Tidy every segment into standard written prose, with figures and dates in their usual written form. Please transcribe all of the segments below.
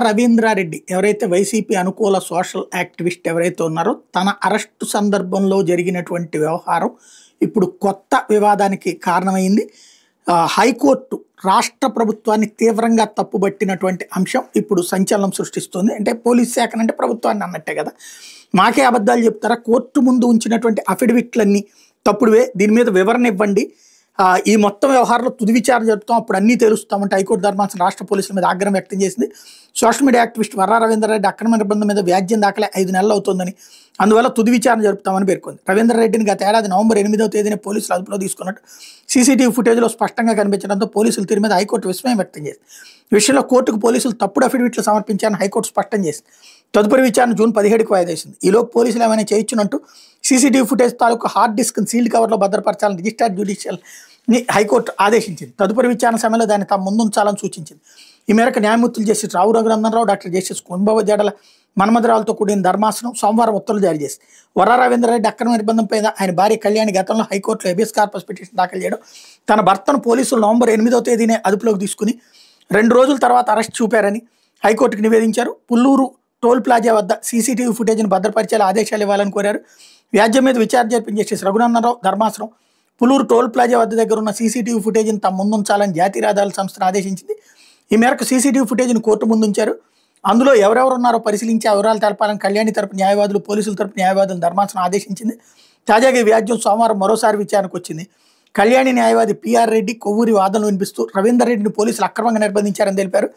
రవీంద్రారెడ్డి ఎవరైతే వైసీపీ అనుకూల social activist ఎవరైతే ఉన్నారో తన అరెస్టు సందర్భంలో జరిగినటువంటి వ్యవహారం ఇప్పుడు కొత్త వివాదానికి కారణమైంది. హైకోర్టు రాష్ట్ర ప్రభుత్వాన్ని తీవ్రంగా తప్పుబట్టినటువంటి అంశం ఇప్పుడు సంచలనం సృష్టిస్తుంది. అంటే పోలీస్ శాఖనంటే ప్రభుత్వాన్ని అన్నట్టే కదా, మాకే అబద్ధాలు చెప్తారా, కోర్టు ముందు ఉంచినటువంటి అఫిడవిట్లన్నీ తప్పుడువే, దీని మీద వివరణ ఇవ్వండి, ఈ మొత్తం వ్యవహారంలో తుది విచారణ జరుపుతాం, అప్పుడు అన్నీ తెలుస్తామంటే హైకోర్టు ధర్మాసనం రాష్ట్ర పోలీసుల మీద ఆగ్రహం వ్యక్తం చేసింది. Social media activist Varra Ravindra Reddy అక్రమ నిర్బంధం మీద వ్యాజ్యం దాఖలే 5 నెలలు అవుతుందని, అందువల్ల తుది విచారణ జరుపుతామని పేర్కొంది. రవీంద్రారెడ్డిని గత ఏడాది నవంబర్ 8వ తేదీన పోలీసులు అదుపులో తీసుకున్నట్టు సీసీటీవీ ఫుటేజ్లో స్పష్టంగా కనిపించడంతో పోలీసులు తీరు మీద హైకోర్టు విస్మయం వ్యక్తం చేసింది. ఈ విషయంలో కోర్టుకు పోలీసులు తప్పుడు అఫిడవిట్లు సమర్పించారని హైకోర్టు స్పష్టం చేసింది. తదుపరి విచారణ జూన్ 17కి వాయిదా వేసింది. ఈలోపు పోలీసులు ఏమైనా చేయొచ్చునంటూ సీసీటీవీ ఫుటేజ్ తాలూకు హార్డ్ డిస్క్ సీల్డ్ కవర్లో భద్రపరచాలని రిజిస్టర్డ్ జ్యుడిషియల్ హైకోర్టు ఆదేశించింది. తదుపరి విచారణ సమయంలో దాన్ని తాము ముందుంచాలని సూచించింది. ఈ మేరకు న్యాయమూర్తులు జస్టిస్ రావు రఘునందనరావు, డాక్టర్ జస్టిస్ కుంభవ జడల మన్మధరావులతో కూడిన ధర్మాసనం సోమవారం ఉత్తర్వులు జారీ చేసింది. వర్రా రవీంద్రారెడ్డి అక్రమ నిర్బంధంపై ఆయన భార్య కళ్యాణి గతంలో హైకోర్టులో హెబియస్ కార్పస్ పిటిషన్ దాఖలు చేయడం, తన భర్తను పోలీసులు నవంబర్ 8వ తేదీనే అదుపులోకి తీసుకుని 2 రోజుల తర్వాత అరెస్ట్ చూపారని హైకోర్టుకు నివేదించారు. పుల్లూరు టోల్ ప్లాజా వద్ద సీసీటీవీ ఫుటేజ్ను భద్రపరిచేలా ఆదేశాలు ఇవ్వాలని కోరారు. వ్యాజ్యం మీద విచారణ జరిపిన జస్టిస్ రఘునందనరావు ధర్మాసనం పుల్లూరు టోల్ ప్లాజా వద్ద దగ్గర ఉన్న సీసీటీవీ ఫుటేజ్ని తమ ముందుంచాలని జాతీయ రహదారుల సంస్థను ఆదేశించింది. ఈ మేరకు సీసీటీవీ ఫుటేజ్ను కోర్టు ముందుంచారు. అందులో ఎవరెవరున్నారో పరిశీలించి ఆ వివరాలు తెలపాలని కళ్యాణి తరపు న్యాయవాదులు, పోలీసుల తరపు న్యాయవాదులు ధర్మాసనం ఆదేశించింది. తాజాగా ఈ వ్యాజ్యం సోమవారం మరోసారి విచారణకు వచ్చింది. కళ్యాణి న్యాయవాది పిఆర్ రెడ్డి కొవ్వూరి వాదనలు వినిపిస్తూ రవీందర్ రెడ్డిని పోలీసులు అక్రమంగా నిర్బంధించారని తెలిపారు.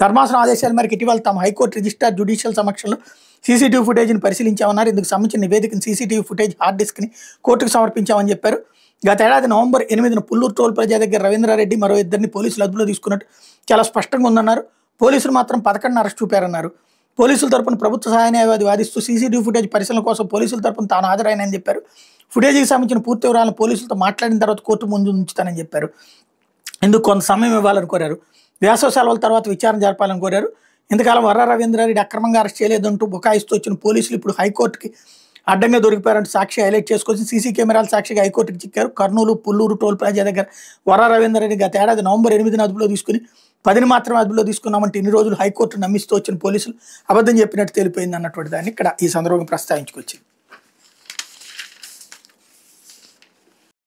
ధర్మాసనం ఆదేశాల మేరకు ఇటీవల తమ హైకోర్టు రిజిస్టర్ జ్యుడిషియల్ సమక్షంలో సీసీటీవీ ఫుటేజ్ని పరిశీలించామన్నారు. ఇందుకు సంబంధించిన నివేదికను సీసీటీవీ ఫుటేజ్ హార్డ్ డిస్క్ని కోర్టుకు సమర్పించామని చెప్పారు. గత ఏడాది నవంబర్ 8న పుల్లూరు టోల్ ప్లాజా దగ్గర రవీంద్రారెడ్డి మరో 2 పోలీసులు అదుపులో తీసుకున్నట్టు చాలా స్పష్టంగా ఉందన్నారు. పోలీసులు మాత్రం 11 అరెస్ట్ చూపారన్నారు. పోలీసుల తరపున ప్రభుత్వ సహాయ న్యాయవాది వాదిస్తూ సీసీటీవీ ఫుటేజ్ పరిశీలన కోసం పోలీసుల తరపున తాను హాజరైనని చెప్పారు. ఫుటేజ్కి సంబంధించిన పూర్తి వివరాలను పోలీసులతో మాట్లాడిన తర్వాత కోర్టు ముందు ఉంచుతానని చెప్పారు. ఇందుకు కొంత సమయం ఇవ్వాలని కోరారు. వేసవి సెలవుల తర్వాత విచారణ జరపాలని కోరారు. ఇంతకాలం వర్రా రవీంద్రారెడ్డి అక్రమంగా అరెస్ట్ చేయలేదంటూ బుకాయిస్తూ వచ్చిన పోలీసులు ఇప్పుడు హైకోర్టుకి అడ్డంగా దొరికిపోయారంటూ సాక్షి హైలైట్ చేసుకొచ్చి సీసీ కెమెరాల సాక్షిగా హైకోర్టుకి చిక్కారు. కర్నూలు పుల్లూరు టోల్ ప్లాజా దగ్గర వర్రా రవీంద్రారెడ్డి గత ఏడాది నవంబర్ 8న అదుపులో తీసుకుని 10ని మాత్రమే అదుపులో తీసుకున్నామంటే ఇన్ని రోజులు హైకోర్టు నమ్మిస్తూ వచ్చిన పోలీసులు అబద్ధం చెప్పినట్టు తెలిపోయింది అన్నటువంటి దాన్ని ఇక్కడ ఈ సందర్భంగా ప్రస్తావించుకొచ్చింది.